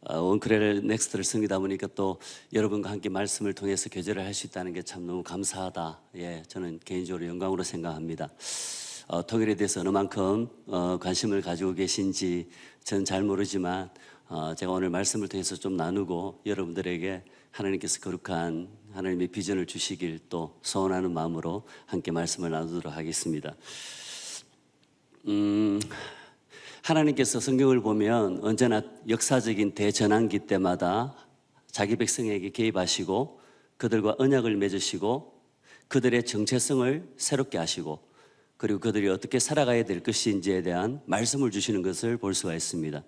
원크레 넥스트를 섬기다 보니까 또 여러분과 함께 말씀을 통해서 교제를 할 수 있다는 게 참 너무 감사하다. 예, 저는 개인적으로 영광으로 생각합니다. 통일에 대해서 어느 만큼 관심을 가지고 계신지 저는 잘 모르지만 제가 오늘 말씀을 통해서 좀 나누고 여러분들에게 하나님께서 거룩한 하나님의 비전을 주시길 또 소원하는 마음으로 함께 말씀을 나누도록 하겠습니다. 하나님께서 성경을 보면 언제나 역사적인 대전환기 때마다 자기 백성에게 개입하시고 그들과 언약을 맺으시고 그들의 정체성을 새롭게 하시고 그리고 그들이 어떻게 살아가야 될 것인지에 대한 말씀을 주시는 것을 볼 수가 있습니다.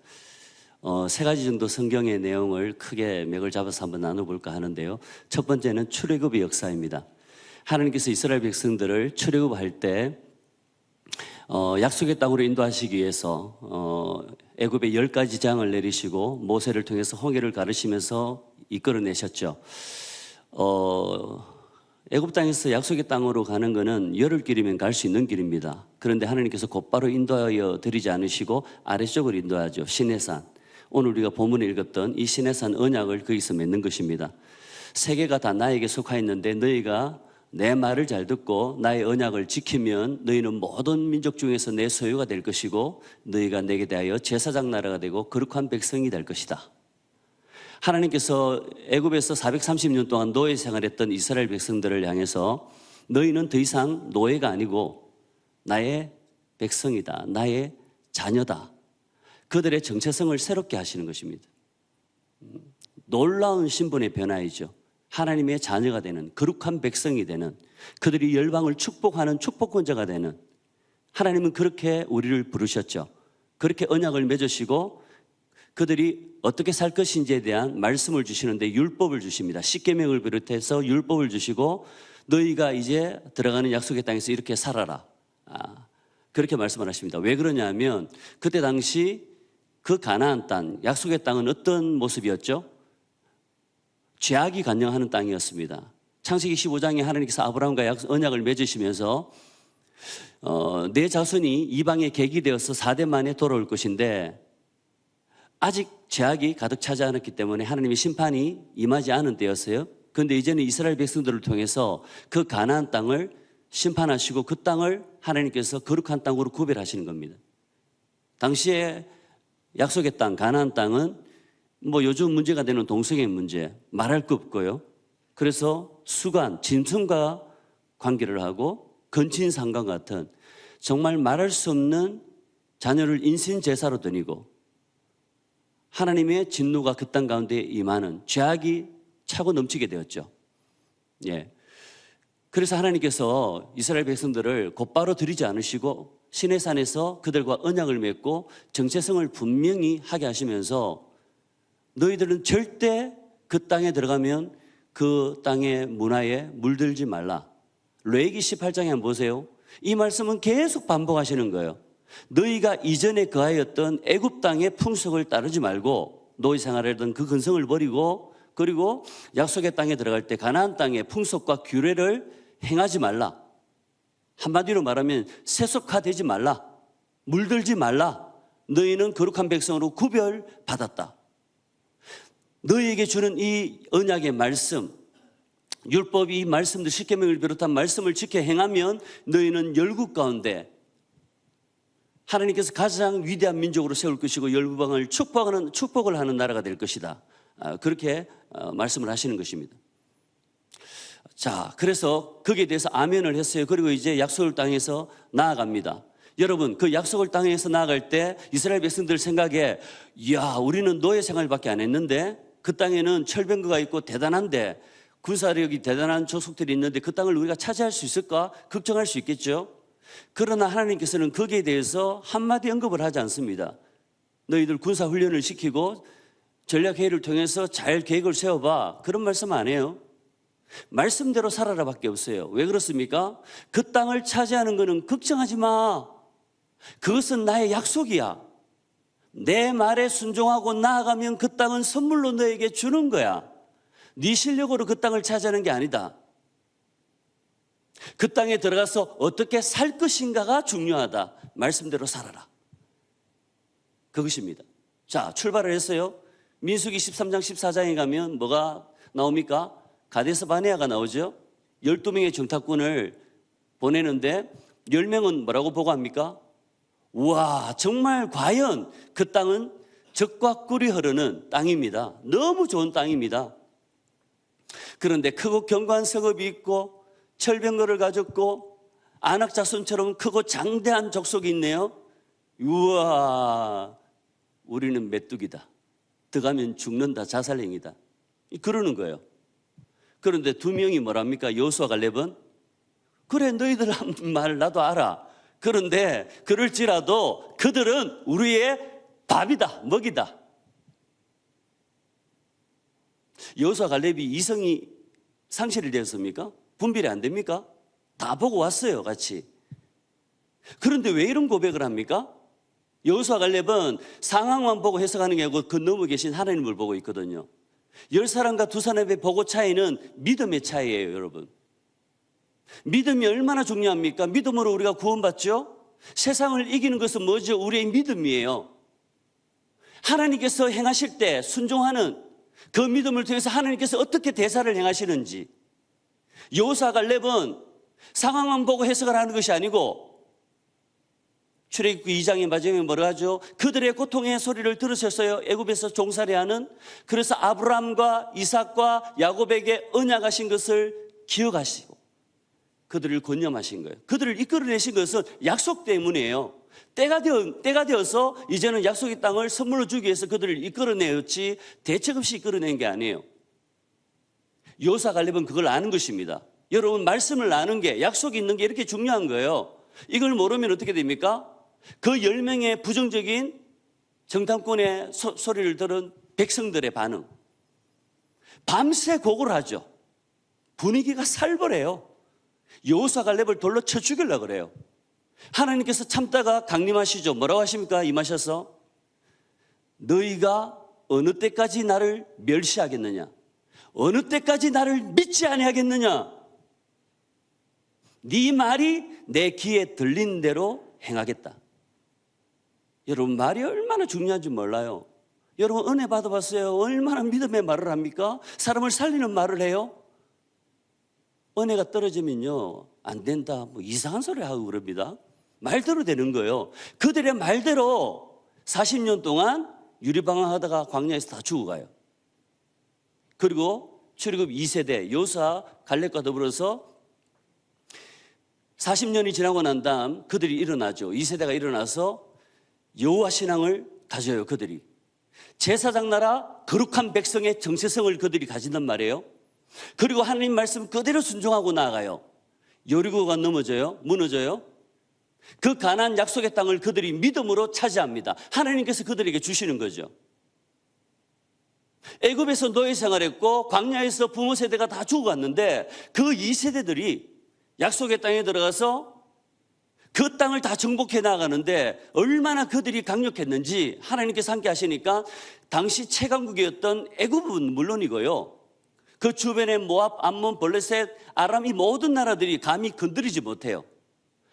세 가지 정도 성경의 내용을 크게 맥을 잡아서 한번 나눠볼까 하는데요. 첫 번째는 출애굽의 역사입니다. 하나님께서 이스라엘 백성들을 출애굽할 때 약속의 땅으로 인도하시기 위해서 애굽의 10가지 재앙을 내리시고 모세를 통해서 홍해를 가르시면서 이끌어내셨죠. 애굽 땅에서 약속의 땅으로 가는 것은 열흘 길이면 갈 수 있는 길입니다. 그런데 하나님께서 곧바로 인도하여 드리지 않으시고 아래쪽으로 인도하죠. 시내산. 오늘 우리가 본문에 읽었던 이 시내산 언약을 거기서 맺는 것입니다. 세계가 다 나에게 속하 있는데 너희가 내 말을 잘 듣고 나의 언약을 지키면 너희는 모든 민족 중에서 내 소유가 될 것이고 너희가 내게 대하여 제사장 나라가 되고 거룩한 백성이 될 것이다. 하나님께서 애굽에서 430년 동안 노예 생활했던 이스라엘 백성들을 향해서 너희는 더 이상 노예가 아니고 나의 백성이다. 나의 자녀다. 그들의 정체성을 새롭게 하시는 것입니다. 놀라운 신분의 변화이죠. 하나님의 자녀가 되는 거룩한 백성이 되는 그들이 열방을 축복하는 축복권자가 되는 하나님은 그렇게 우리를 부르셨죠. 그렇게 언약을 맺으시고 그들이 어떻게 살 것인지에 대한 말씀을 주시는데 율법을 주십니다. 십계명을 비롯해서 율법을 주시고 너희가 이제 들어가는 약속의 땅에서 이렇게 살아라. 그렇게 말씀을 하십니다. 왜 그러냐면 그때 당시 그 가나안 땅, 약속의 땅은 어떤 모습이었죠? 죄악이 관영하는 땅이었습니다. 창세기 15장에 하나님께서 아브라함과 언약을 맺으시면서 내 자손이 이방에 객이 되어서 4대 만에 돌아올 것인데 아직 죄악이 가득 차지 않았기 때문에 하나님의 심판이 임하지 않은 때였어요. 그런데 이제는 이스라엘 백성들을 통해서 그 가나안 땅을 심판하시고 그 땅을 하나님께서 거룩한 땅으로 구별하시는 겁니다. 당시에 약속의 땅, 가나안 땅은 요즘 문제가 되는 동성애 문제 말할 거 없고요. 그래서 수간, 짐승과 관계를 하고 건친상간 같은 정말 말할 수 없는 자녀를 인신제사로 드리고 하나님의 진노가 그 땅 가운데 임하는 죄악이 차고 넘치게 되었죠. 예. 그래서 하나님께서 이스라엘 백성들을 곧바로 들이지 않으시고 시내산에서 그들과 언약을 맺고 정체성을 분명히 하게 하시면서 너희들은 절대 그 땅에 들어가면 그 땅의 문화에 물들지 말라. 레위기 18장에 한번 보세요. 이 말씀은 계속 반복하시는 거예요. 너희가 이전에 거하였던 애굽 땅의 풍속을 따르지 말고 노예 생활하던 그 근성을 버리고 그리고 약속의 땅에 들어갈 때 가나안 땅의 풍속과 규례를 행하지 말라. 한마디로 말하면 세속화되지 말라. 물들지 말라. 너희는 거룩한 백성으로 구별받았다. 너희에게 주는 이 언약의 말씀, 율법이 이 말씀들 십계명을 비롯한 말씀을 지켜 행하면 너희는 열국 가운데 하나님께서 가장 위대한 민족으로 세울 것이고 열방을 축복을 하는 나라가 될 것이다. 그렇게 말씀을 하시는 것입니다. 자, 그래서 거기에 대해서 아멘을 했어요. 그리고 이제 약속을 땅에서 나아갑니다. 여러분, 그 약속을 땅에서 나아갈 때 이스라엘 백성들 생각에 이야, 우리는 노예 생활밖에 안 했는데 그 땅에는 철병거가 있고 대단한데 군사력이 대단한 족속들이 있는데 그 땅을 우리가 차지할 수 있을까? 걱정할 수 있겠죠. 그러나 하나님께서는 거기에 대해서 한마디 언급을 하지 않습니다. 너희들 군사훈련을 시키고 전략회의를 통해서 잘 계획을 세워봐. 그런 말씀 안 해요. 말씀대로 살아라 밖에 없어요. 왜 그렇습니까? 그 땅을 차지하는 것은 걱정하지 마. 그것은 나의 약속이야. 내 말에 순종하고 나아가면 그 땅은 선물로 너에게 주는 거야. 네 실력으로 그 땅을 차지하는 게 아니다. 그 땅에 들어가서 어떻게 살 것인가가 중요하다. 말씀대로 살아라. 그것입니다. 자, 출발을 했어요. 민수기 13장 14장에 가면 뭐가 나옵니까? 가데스 바네아가 나오죠. 12명의 정탐꾼을 보내는데 10명은 뭐라고 보고합니까? 우와, 정말 과연 그 땅은 젖과 꿀이 흐르는 땅입니다. 너무 좋은 땅입니다. 그런데 크고 견고한 성읍이 있고 철병거를 가졌고 안악자손처럼 크고 장대한 족속이 있네요. 우와, 우리는 메뚜기다. 들어가면 죽는다. 자살행위다. 그러는 거예요. 그런데 두 명이 뭐랍니까? 여호수아 갈렙은 그래, 너희들 한 말 나도 알아. 그런데 그럴지라도 그들은 우리의 밥이다, 먹이다. 여호수아 갈렙이 이성이 상실이 되었습니까? 분별이 안 됩니까? 다 보고 왔어요, 같이. 그런데 왜 이런 고백을 합니까? 여호수아 갈렙은 상황만 보고 해석하는 게 아니고 그 너머 계신 하나님을 보고 있거든요. 10사람과 2사람의 보고 차이는 믿음의 차이예요, 여러분. 믿음이 얼마나 중요합니까? 믿음으로 우리가 구원받죠? 세상을 이기는 것은 뭐죠? 우리의 믿음이에요. 하나님께서 행하실 때 순종하는 그 믿음을 통해서 하나님께서 어떻게 대사를 행하시는지. 여호수아 갈렙은 상황만 보고 해석을 하는 것이 아니고 출애굽기 2장의 마지막에 뭐라 하죠? 그들의 고통의 소리를 들으셨어요. 애굽에서 종살이하는. 그래서 아브라함과 이삭과 야곱에게 언약하신 것을 기억하시고 그들을 권념하신 거예요. 그들을 이끌어내신 것은 약속 때문이에요. 때가 되어서 이제는 약속의 땅을 선물로 주기 위해서 그들을 이끌어내었지 대책 없이 이끌어낸 게 아니에요. 여호수아 갈렙은 그걸 아는 것입니다. 여러분, 말씀을 아는 게, 약속이 있는 게 이렇게 중요한 거예요. 이걸 모르면 어떻게 됩니까? 그 10명의 부정적인 정탐꾼의 소리를 들은 백성들의 반응. 밤새 곡을 하죠. 분위기가 살벌해요. 여호수아 갈렙을 돌로 쳐 죽이려고 그래요. 하나님께서 참다가 강림하시죠. 뭐라고 하십니까? 임하셔서 너희가 어느 때까지 나를 멸시하겠느냐? 어느 때까지 나를 믿지 아니하겠느냐? 네 말이 내 귀에 들린 대로 행하겠다. 여러분, 말이 얼마나 중요한지 몰라요. 여러분, 은혜 받아봤어요? 얼마나 믿음의 말을 합니까? 사람을 살리는 말을 해요? 은혜가 떨어지면요, 안 된다, 뭐 이상한 소리 하고 그럽니다. 말대로 되는 거예요. 그들의 말대로 40년 동안 유리방황하다가 광야에서 다 죽어가요. 그리고 출애굽 2세대 여호수아 갈렙과 더불어서 40년이 지나고 난 다음 그들이 일어나죠. 2세대가 일어나서 여호와 신앙을 가져요. 그들이 제사장 나라 거룩한 백성의 정체성을 그들이 가진단 말이에요. 그리고 하나님 말씀 그대로 순종하고 나아가요. 여리고가 넘어져요. 무너져요. 그 가나안 약속의 땅을 그들이 믿음으로 차지합니다. 하나님께서 그들에게 주시는 거죠. 애굽에서 노예 생활했고 광야에서 부모 세대가 다 죽어갔는데 그 2세대들이 약속의 땅에 들어가서 그 땅을 다 정복해 나가는데 얼마나 그들이 강력했는지 하나님께서 함께 하시니까 당시 최강국이었던 애굽은 물론이고요. 그 주변의 모압, 암몬, 블레셋, 아람 이 모든 나라들이 감히 건드리지 못해요.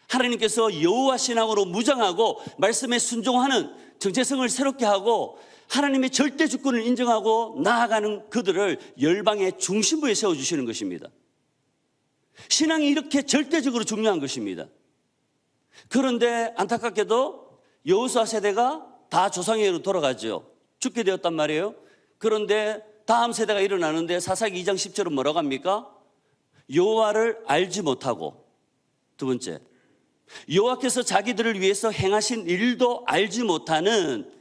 하나님께서 여호와 신앙으로 무장하고 말씀에 순종하는 정체성을 새롭게 하고 하나님의 절대 주권을 인정하고 나아가는 그들을 열방의 중심부에 세워주시는 것입니다. 신앙이 이렇게 절대적으로 중요한 것입니다. 그런데 안타깝게도 여호수아 세대가 다 조상에게로 돌아가죠. 죽게 되었단 말이에요. 그런데 다음 세대가 일어나는데 사사기 2장 10절은 뭐라고 합니까? 여호와를 알지 못하고, 두 번째, 여호와께서 자기들을 위해서 행하신 일도 알지 못하는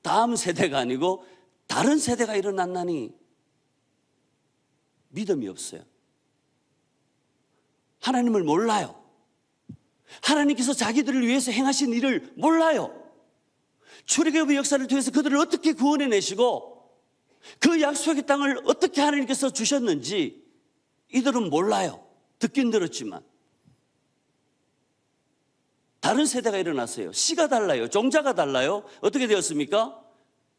다음 세대가 아니고 다른 세대가 일어났나니 믿음이 없어요. 하나님을 몰라요. 하나님께서 자기들을 위해서 행하신 일을 몰라요. 출애굽의 역사를 통해서 그들을 어떻게 구원해내시고 그 약속의 땅을 어떻게 하나님께서 주셨는지 이들은 몰라요. 듣긴 들었지만. 다른 세대가 일어났어요. 시가 달라요. 종자가 달라요. 어떻게 되었습니까?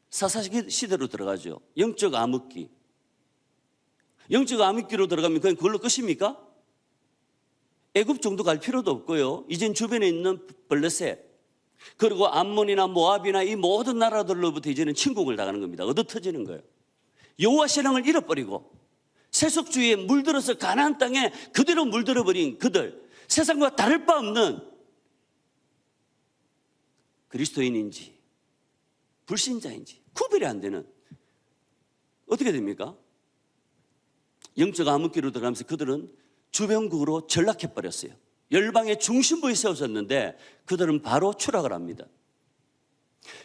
사사기 시대로 들어가죠. 영적 암흑기. 영적 암흑기로 들어가면 그냥 그걸로 끝입니까? 애굽 정도 갈 필요도 없고요. 이젠 주변에 있는 블레셋, 그리고 암몬이나 모압이나 이 모든 나라들로부터 이제는 침공을 당하는 겁니다. 얻어터지는 거예요. 여호와 신앙을 잃어버리고 세속주의에 물들어서 가나안 땅에 그대로 물들어버린 그들, 세상과 다를 바 없는 그리스도인인지 불신자인지 구별이 안 되는, 어떻게 됩니까? 영적 암흑기로 들어가면서 그들은 주변국으로 전락해버렸어요. 열방의 중심부에 세워졌는데 그들은 바로 추락을 합니다.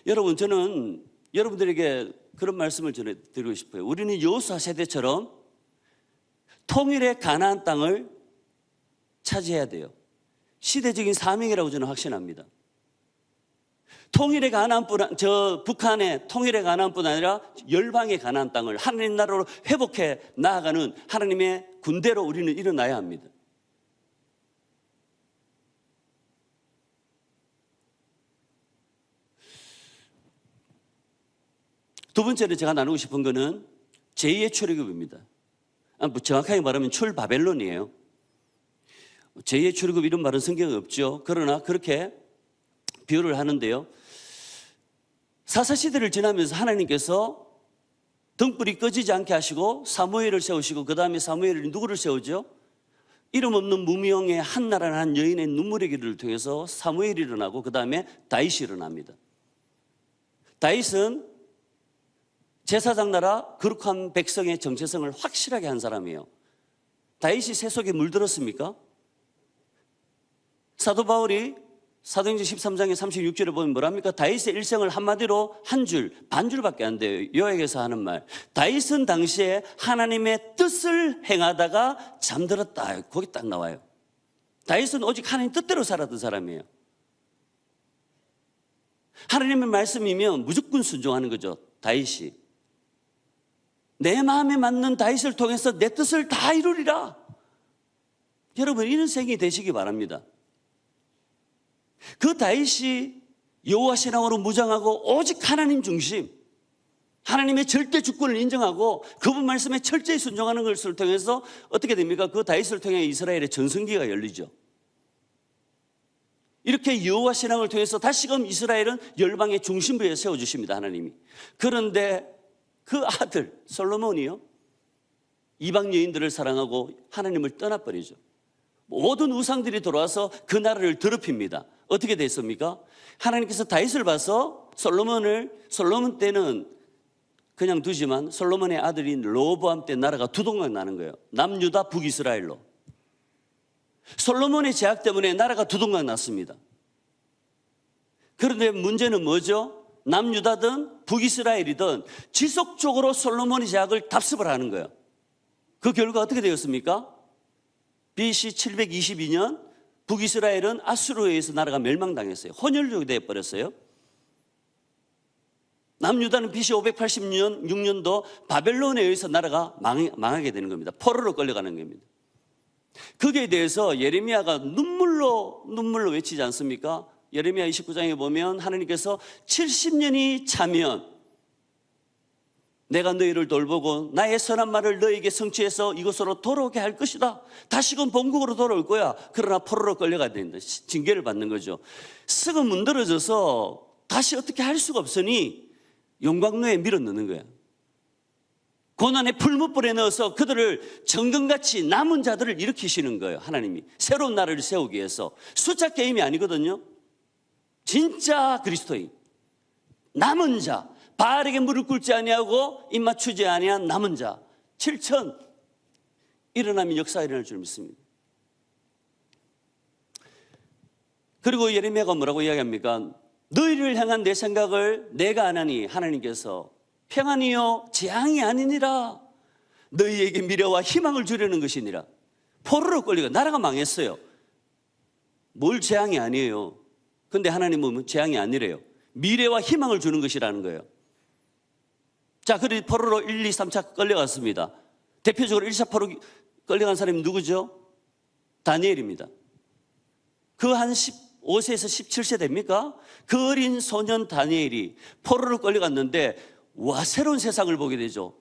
여러분, 저는 여러분들에게 그런 말씀을 전해드리고 싶어요. 우리는 여호수아 세대처럼 통일의 가나안 땅을 차지해야 돼요. 시대적인 사명이라고 저는 확신합니다. 통일의 가나안뿐, 북한의 통일의 가나안뿐 아니라 열방의 가나안 땅을 하나님 나라로 회복해 나아가는 하나님의 군대로 우리는 일어나야 합니다. 두 번째로 제가 나누고 싶은 것은 제2의 출애굽입니다. 정확하게 말하면 출바벨론이에요. 제2의 출애굽 이런 말은 성경에 없죠. 그러나 그렇게 비유를 하는데요. 사사시대를 지나면서 하나님께서 등불이 꺼지지 않게 하시고 사무엘을 세우시고 그 다음에 사무엘이 누구를 세우죠? 이름 없는 무명의 한나라는 한 여인의 눈물의 길을 통해서 사무엘이 일어나고 그 다음에 다윗이 일어납니다. 다윗은 제사장 나라 거룩한 백성의 정체성을 확실하게 한 사람이에요. 다윗이 세속에 물들었습니까? 사도 바울이 사도행전 13장의 36절에 보면 뭐랍니까? 다윗의 일생을 한마디로 한 줄, 반 줄밖에 안 돼요. 요약해서 하는 말. 다윗은 당시에 하나님의 뜻을 행하다가 잠들었다. 거기 딱 나와요. 다윗은 오직 하나님 뜻대로 살았던 사람이에요. 하나님의 말씀이면 무조건 순종하는 거죠. 다윗이. 내 마음에 맞는 다윗을 통해서 내 뜻을 다 이루리라. 여러분, 이런 생이 되시기 바랍니다. 그 다윗이 여호와 신앙으로 무장하고 오직 하나님 중심, 하나님의 절대 주권을 인정하고 그분 말씀에 철저히 순종하는 것을 통해서 어떻게 됩니까? 그 다윗을 통해 이스라엘의 전성기가 열리죠. 이렇게 여호와 신앙을 통해서 다시금 이스라엘은 열방의 중심부에 세워주십니다. 하나님이. 그런데 그 아들 솔로몬이요, 이방 여인들을 사랑하고 하나님을 떠나버리죠. 모든 우상들이 돌아와서 그 나라를 더럽힙니다. 어떻게 됐습니까? 하나님께서 다윗을 봐서 솔로몬 때는 그냥 두지만 솔로몬의 아들인 르호보암 때 나라가 두 동강 나는 거예요. 남유다 북이스라엘로. 솔로몬의 제약 때문에 나라가 두 동강 났습니다. 그런데 문제는 뭐죠? 남유다든 북이스라엘이든 지속적으로 솔로몬의 제약을 답습을 하는 거예요. 그 결과 어떻게 되었습니까? BC 722년 북이스라엘은 아수르에 의해서 나라가 멸망당했어요. 혼혈족이 되어버렸어요. 남유다는 BC 586년도 바벨론에 의해서 나라가 망하게 되는 겁니다. 포로로 끌려가는 겁니다. 거기에 대해서 예레미야가 눈물로 외치지 않습니까? 예레미야 29장에 보면 하나님께서 70년이 차면 내가 너희를 돌보고 나의 선한 말을 너희에게 성취해서 이곳으로 돌아오게 할 것이다. 다시금 본국으로 돌아올 거야. 그러나 포로로 끌려가야 된다. 징계를 받는 거죠. 썩어 문드러져서 다시 어떻게 할 수가 없으니 용광로에 밀어넣는 거야. 고난의 풀무불에 넣어서 그들을 정금같이 남은 자들을 일으키시는 거예요. 하나님이 새로운 나라를 세우기 위해서. 숫자 게임이 아니거든요. 진짜 그리스도인, 남은 자, 바알에게 무릎 꿇지 아니하고 입 맞추지 아니한 남은 자 7천 일어나면 역사가 일어날 줄 믿습니다. 그리고 예레미야가 뭐라고 이야기합니까? 너희를 향한 내 생각을 내가 아나니 하나님께서 평안이요 재앙이 아니니라. 너희에게 미래와 희망을 주려는 것이니라. 포로로 끌리고 나라가 망했어요. 뭘 재앙이 아니에요. 근데 하나님은 재앙이 아니래요. 미래와 희망을 주는 것이라는 거예요. 자, 그리고 포로로 1, 2, 3차 끌려갔습니다. 대표적으로 1차 포로 끌려간 사람이 누구죠? 다니엘입니다. 그 한 15세에서 17세 됩니까? 그 어린 소년 다니엘이 포로로 끌려갔는데 와, 새로운 세상을 보게 되죠.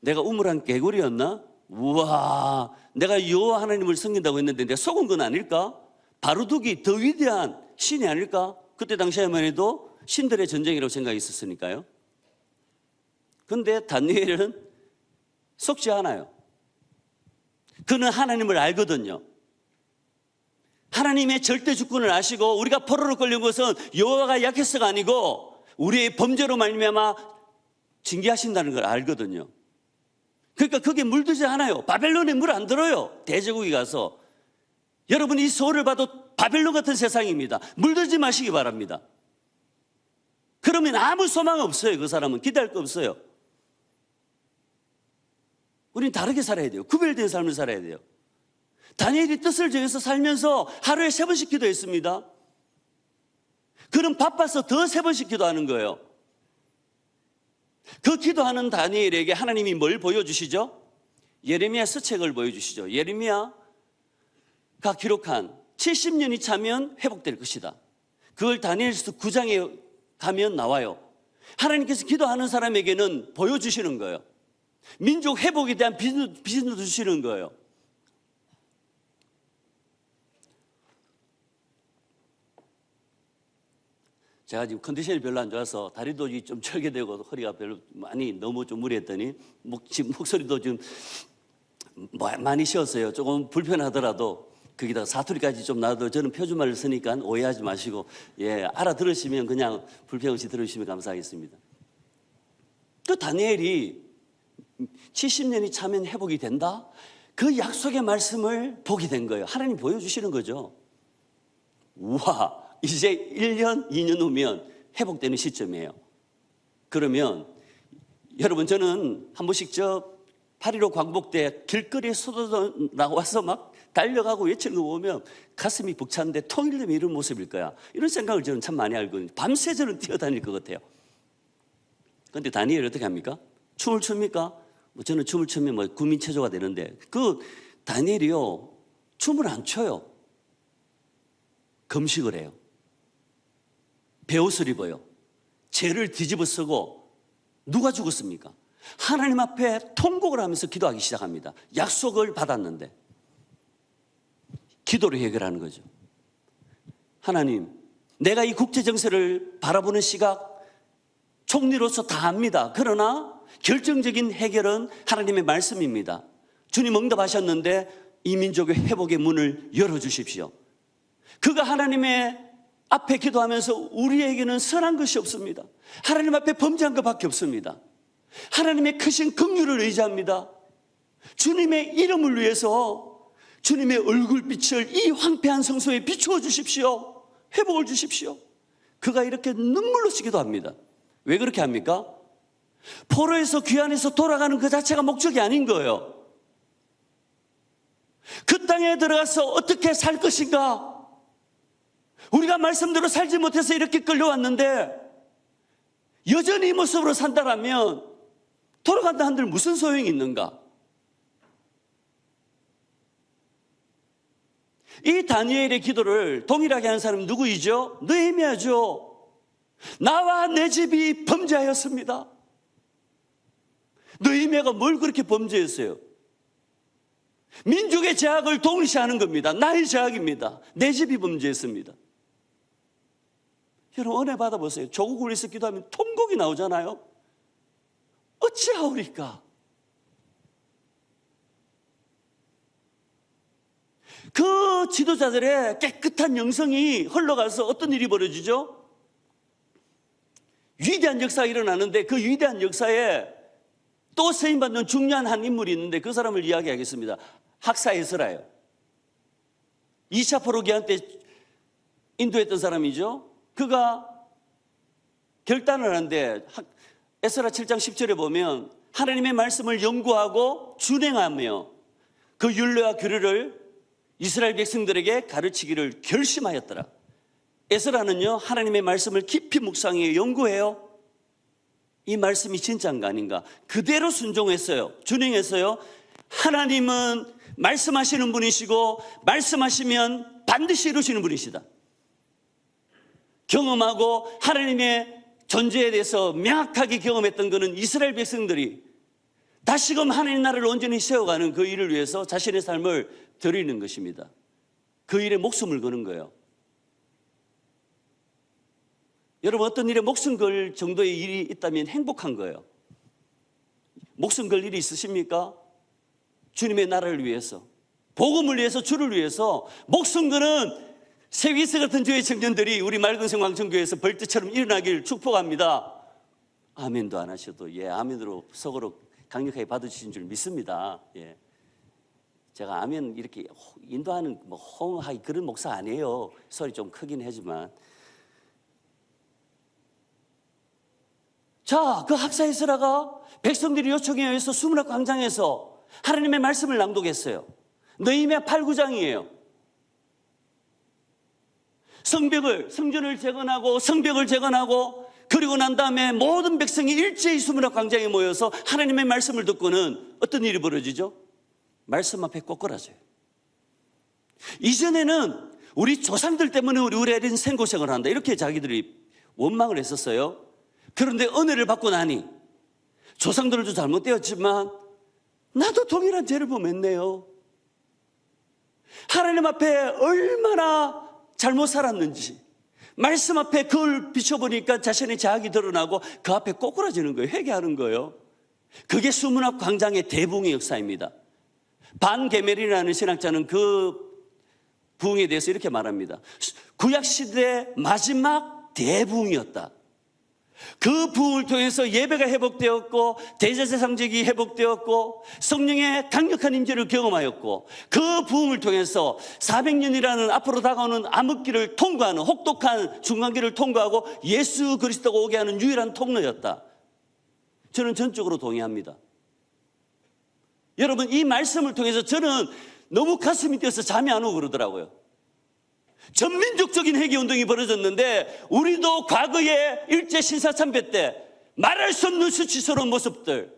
내가 우물한 개구리였나? 우와, 내가 여호와 하나님을 섬긴다고 했는데 내가 속은 건 아닐까? 바루둑이 더 위대한 신이 아닐까? 그때 당시에만 해도 신들의 전쟁이라고 생각했었으니까요. 그런데 다니엘은 속지 않아요. 그는 하나님을 알거든요. 하나님의 절대 주권을 아시고 우리가 포로로 끌린 것은 여호와가 약해서가 아니고 우리의 범죄로 말미암아 징계하신다는 걸 알거든요. 그러니까 그게 물들지 않아요. 바벨론에 물 안 들어요. 대제국이 가서. 여러분 이 서울을 봐도 바벨론 같은 세상입니다. 물들지 마시기 바랍니다. 그러면 아무 소망 없어요. 그 사람은 기대할 거 없어요. 우리는 다르게 살아야 돼요. 구별된 삶을 살아야 돼요. 다니엘이 뜻을 정해서 살면서 하루에 3번씩 기도했습니다. 그는 바빠서 더 3번씩 기도하는 거예요. 그 기도하는 다니엘에게 하나님이 뭘 보여주시죠? 예레미야 서책을 보여주시죠. 예레미야가 기록한 70년이 차면 회복될 것이다. 그걸 다니엘서 9장에 가면 나와요. 하나님께서 기도하는 사람에게는 보여주시는 거예요. 민족 회복에 대한 비전도 주시는 거예요. 제가 지금 컨디션이 별로 안 좋아서 다리도 좀 절개되고 허리가 별로 많이 너무 좀 무리했더니 지금 목소리도 좀 많이 쉬었어요. 조금 불편하더라도 거기다가 사투리까지 좀 나도 저는 표준말을 쓰니까 오해하지 마시고 알아들으시면 그냥 불편 없이 들으시면 감사하겠습니다. 그 다니엘이 70년이 차면 회복이 된다? 그 약속의 말씀을 보게 된 거예요. 하나님 보여주시는 거죠. 우와, 이제 1년, 2년 후면 회복되는 시점이에요. 그러면 여러분 저는 한 번씩 8.15 광복 때 길거리에 쏟아져 나와서 막 달려가고 외치는 거 보면 가슴이 벅찬데 통일되면 이런 모습일 거야. 이런 생각을 저는 참 많이 알거든요. 밤새 저는 뛰어다닐 것 같아요. 그런데 다니엘이 어떻게 합니까? 춤을 춥니까? 저는 춤을 추면 구민체조가 되는데 그 다니엘이요 춤을 안 춰요. 금식을 해요. 베옷을 입어요. 죄를 뒤집어 쓰고 누가 죽었습니까? 하나님 앞에 통곡을 하면서 기도하기 시작합니다. 약속을 받았는데 기도로 해결하는 거죠. 하나님, 내가 이 국제 정세를 바라보는 시각 총리로서 다 압니다. 그러나 결정적인 해결은 하나님의 말씀입니다. 주님 응답하셨는데 이 민족의 회복의 문을 열어주십시오. 그가 하나님의 앞에 기도하면서 우리에게는 선한 것이 없습니다. 하나님 앞에 범죄한 것밖에 없습니다. 하나님의 크신 긍휼을 의지합니다. 주님의 이름을 위해서 주님의 얼굴빛을 이 황폐한 성소에 비추어 주십시오. 회복을 주십시오. 그가 이렇게 눈물로 기도합니다. 왜 그렇게 합니까? 포로에서 귀환해서 돌아가는 그 자체가 목적이 아닌 거예요. 그 땅에 들어가서 어떻게 살 것인가? 우리가 말씀대로 살지 못해서 이렇게 끌려왔는데 여전히 이 모습으로 산다라면 돌아간다 한들 무슨 소용이 있는가? 이 다니엘의 기도를 동일하게 하는 사람은 누구이죠? 느헤미야죠. 나와 내 집이 범죄하였습니다. 느헤미야가 뭘 그렇게 범죄했어요? 민족의 죄악을 동일시하는 겁니다. 나의 죄악입니다. 내 집이 범죄했습니다. 여러분 은혜 받아보세요. 조국을 위해서 기도하면 통곡이 나오잖아요. 어찌하오리까? 그 지도자들의 깨끗한 영성이 흘러가서 어떤 일이 벌어지죠? 위대한 역사가 일어나는데 그 위대한 역사에 또 쓰임받는 중요한 한 인물이 있는데 그 사람을 이야기하겠습니다. 학사 에스라예요. 2차 포로기한 때 인도했던 사람이죠. 그가 결단을 하는데 에스라 7장 10절에 보면 하나님의 말씀을 연구하고 준행하며 그 율례와 규례를 이스라엘 백성들에게 가르치기를 결심하였더라. 에스라는요 하나님의 말씀을 깊이 묵상해요. 연구해요. 이 말씀이 진짜인가 아닌가 그대로 순종했어요. 준행했어요. 하나님은 말씀하시는 분이시고 말씀하시면 반드시 이루시는 분이시다. 경험하고 하나님의 존재에 대해서 명확하게 경험했던 그는 이스라엘 백성들이 다시금 하나님 나라를 온전히 세워가는 그 일을 위해서 자신의 삶을 드리는 것입니다. 그 일에 목숨을 거는 거예요. 여러분, 어떤 일에 목숨 걸 정도의 일이 있다면 행복한 거예요. 목숨 걸 일이 있으십니까? 주님의 나라를 위해서, 복음을 위해서, 주를 위해서 목숨 거는 세위스 같은 주의 청년들이 우리 맑은 왕정교회에서 벌떼처럼 일어나길 축복합니다. 아멘도 안 하셔도 아멘으로 속으로 강력하게 받으신 줄 믿습니다. 제가 아멘 이렇게 인도하는 호응하기 그런 목사 아니에요. 소리 좀 크긴 하지만. 자, 그 학사 에스라가 백성들이 요청에 의해서 수문학 광장에서 하나님의 말씀을 낭독했어요. 느헤미야 8, 9장이에요. 성전을 재건하고 성벽을 재건하고 그리고 난 다음에 모든 백성이 일제히 수문학 광장에 모여서 하나님의 말씀을 듣고는 어떤 일이 벌어지죠? 말씀 앞에 꼬꾸라져요. 이전에는 우리 조상들 때문에 우리 애는 생고생을 한다 이렇게 자기들이 원망을 했었어요. 그런데 은혜를 받고 나니 조상들도 잘못되었지만 나도 동일한 죄를 범했네요. 하나님 앞에 얼마나 잘못 살았는지 말씀 앞에 그걸 비춰보니까 자신의 자학이 드러나고 그 앞에 꼬꾸라지는 거예요. 회개하는 거예요. 그게 수문학 광장의 대붕의 역사입니다. 반게멜이라는 신학자는 그 부흥에 대해서 이렇게 말합니다. 구약시대의 마지막 대부흥이었다. 그 부흥을 통해서 예배가 회복되었고 대제사장직이 회복되었고 성령의 강력한 임재를 경험하였고 그 부흥을 통해서 400년이라는 앞으로 다가오는 암흑기를 통과하는 혹독한 중간기를 통과하고 예수 그리스도가 오게 하는 유일한 통로였다. 저는 전적으로 동의합니다. 여러분, 이 말씀을 통해서 저는 너무 가슴이 뛰어서 잠이 안 오고 그러더라고요. 전민족적인 회개운동이 벌어졌는데 우리도 과거에 일제신사참배 때 말할 수 없는 수치스러운 모습들,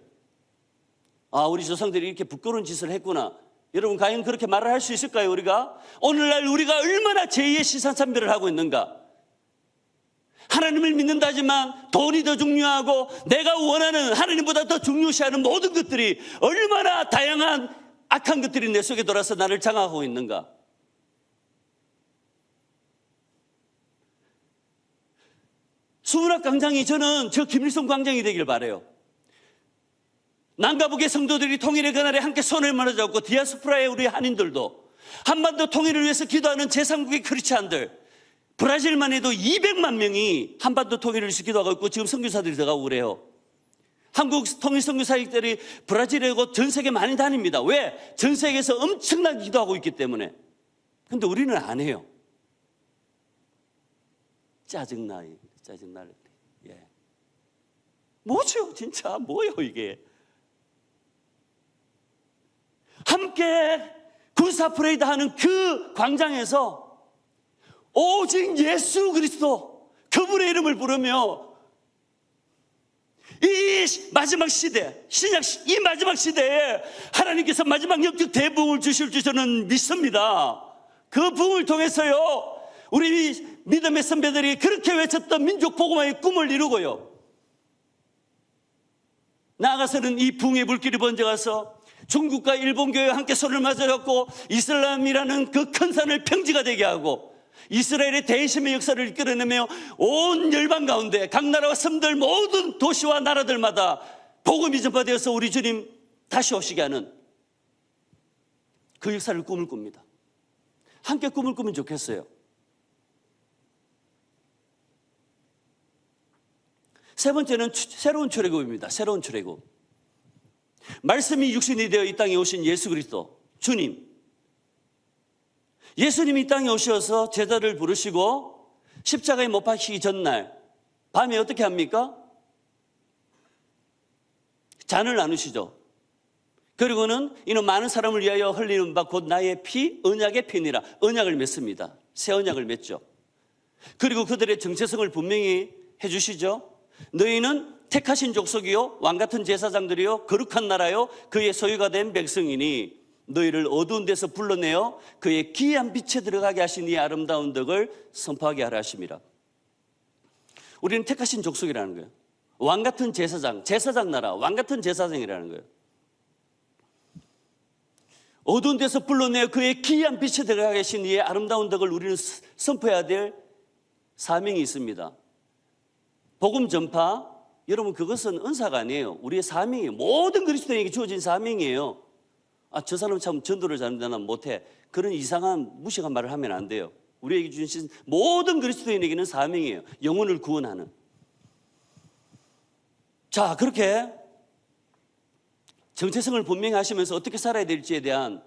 우리 조상들이 이렇게 부끄러운 짓을 했구나. 여러분, 과연 그렇게 말을 할 수 있을까요? 우리가 오늘날 우리가 얼마나 제2의 신사참배를 하고 있는가. 하나님을 믿는다지만 돈이 더 중요하고 내가 원하는 하나님보다 더 중요시하는 모든 것들이 얼마나 다양한 악한 것들이 내 속에 돌아서 나를 장악하고 있는가. 수문학 광장이 저는 저 김일성 광장이 되길 바라요. 남과 북의 성도들이 통일의 그날에 함께 손을 맞잡고 디아스포라의 우리 한인들도 한반도 통일을 위해서 기도하는 제3국의 크리스찬들, 브라질만 해도 200만 명이 한반도 통일을 위해서 기도하고 있고 지금 선교사들이 들어가고 그래요. 한국 통일 선교사들이 브라질에 고 전 세계 많이 다닙니다. 왜? 전 세계에서 엄청나게 기도하고 있기 때문에. 근데 우리는 안 해요. 짜증나요. 짜증날 때. 뭐죠? 진짜 뭐예요 이게? 함께 군사 프레이드 하는 그 광장에서 오직 예수 그리스도 그분의 이름을 부르며 이 마지막 시대, 이 마지막 시대에 하나님께서 마지막 영적 대부흥을 주실 줄 저는 믿습니다. 그 부흥을 통해서요 우리 믿음의 선배들이 그렇게 외쳤던 민족 복음화의 꿈을 이루고요, 나아가서는 이 붕의 불길이 번져가서 중국과 일본 교회와 함께 손을 맞잡고 이슬람이라는 그 큰 산을 평지가 되게 하고 이스라엘의 대심의 역사를 이끌어내며 온 열방 가운데 각 나라와 섬들 모든 도시와 나라들마다 복음이 전파되어서 우리 주님 다시 오시게 하는 그 역사를 꿈을 꿉니다. 함께 꿈을 꾸면 좋겠어요. 세 번째는 새로운 출애굽입니다. 새로운 출애굽. 말씀이 육신이 되어 이 땅에 오신 예수 그리스도 주님, 예수님이 이 땅에 오셔서 제자를 부르시고 십자가에 못 박히기 전날 밤에 어떻게 합니까? 잔을 나누시죠. 그리고는 이는 많은 사람을 위하여 흘리는 바 곧 나의 피, 언약의 피니라. 언약을 맺습니다. 새 언약을 맺죠. 그리고 그들의 정체성을 분명히 해주시죠. 너희는 택하신 족속이요 왕같은 제사장들이요 거룩한 나라요 그의 소유가 된 백성이니 너희를 어두운 데서 불러내어 그의 기이한 빛에 들어가게 하신 이 아름다운 덕을 선포하게 하라 하심이라. 우리는 택하신 족속이라는 거예요. 왕같은 제사장, 제사장 나라, 왕같은 제사장이라는 거예요. 어두운 데서 불러내어 그의 기이한 빛에 들어가게 하신 이 아름다운 덕을 우리는 선포해야 될 사명이 있습니다. 복음 전파, 여러분 그것은 은사가 아니에요. 우리의 사명이에요. 모든 그리스도인에게 주어진 사명이에요. 저 사람 참 전도를 잘하는데 난 못해. 그런 이상한 무식한 말을 하면 안 돼요. 우리에게 주신 모든 그리스도인에게는 사명이에요. 영혼을 구원하는. 자, 그렇게 정체성을 분명히 하시면서 어떻게 살아야 될지에 대한